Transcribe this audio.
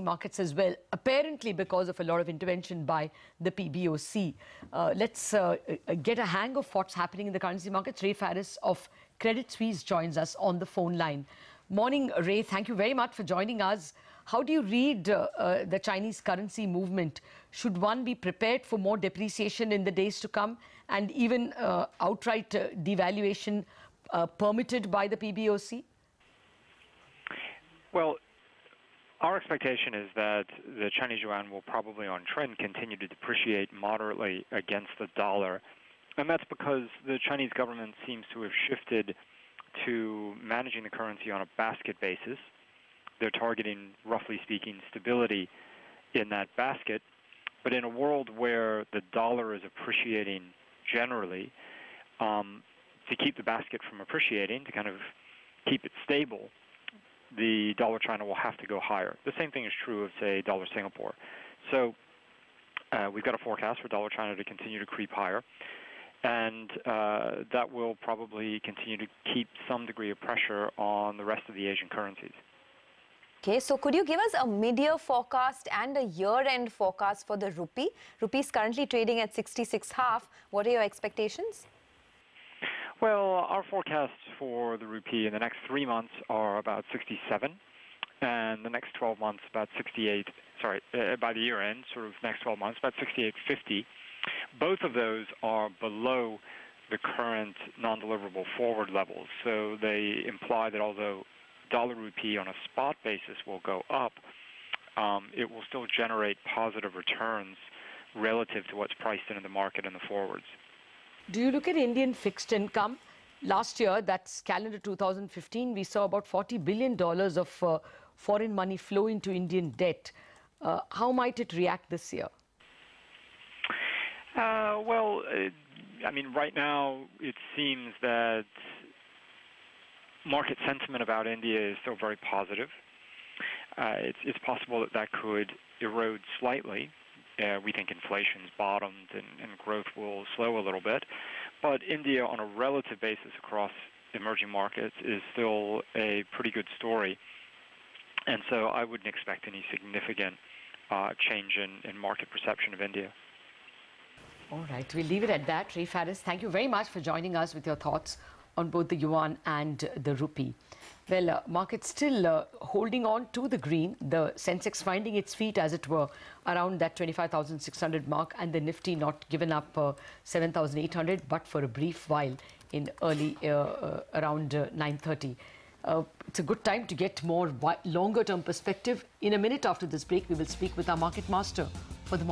markets as well, apparently because of a lot of intervention by the PBOC. Let's get a hang of what's happening in the currency markets. Ray Farris of Credit Suisse joins us on the phone line. Morning, Ray. Thank you very much for joining us. How do you read the Chinese currency movement? Should one be prepared for more depreciation in the days to come and even outright devaluation permitted by the PBOC? Well, our expectation is that the Chinese yuan will probably on trend continue to depreciate moderately against the dollar. And that's because the Chinese government seems to have shifted to managing the currency on a basket basis. They're targeting, roughly speaking, stability in that basket. But in a world where the dollar is appreciating generally, to keep the basket from appreciating, to kind of keep it stable, the dollar China will have to go higher. The same thing is true of, say, dollar Singapore. So we've got a forecast for dollar China to continue to creep higher, and that will probably continue to keep some degree of pressure on the rest of the Asian currencies. Okay, so could you give us a mid-year forecast and a year-end forecast for the rupee? Rupee is currently trading at 66.5. What are your expectations? Well, our forecasts for the rupee in the next 3 months are about 67, and the next 12 months about 68. Sorry, by the year end, sort of next 12 months, about 68.50. Both of those are below the current non-deliverable forward levels, so they imply that although dollar rupee on a spot basis will go up, it will still generate positive returns relative to what's priced into the market in the forwards. Do you look at Indian fixed income? Last year, that's calendar 2015, we saw about $40 billion of foreign money flow into Indian debt. How might it react this year? I mean, right now it seems that market sentiment about India is still very positive. It's possible that that could erode slightly. We think inflation's bottomed and growth will slow a little bit. But India, on a relative basis across emerging markets, is still a pretty good story. And so I wouldn't expect any significant change in market perception of India. All right, we'll leave it at that. Ray Farris, thank you very much for joining us with your thoughts on both the yuan and the rupee. Well, markets still holding on to the green, the Sensex finding its feet, as it were, around that 25,600 mark, and the Nifty not given up 7,800, but for a brief while in early around 9:30. It's a good time to get more longer-term perspective. In a minute after this break, we will speak with our market master for the morning.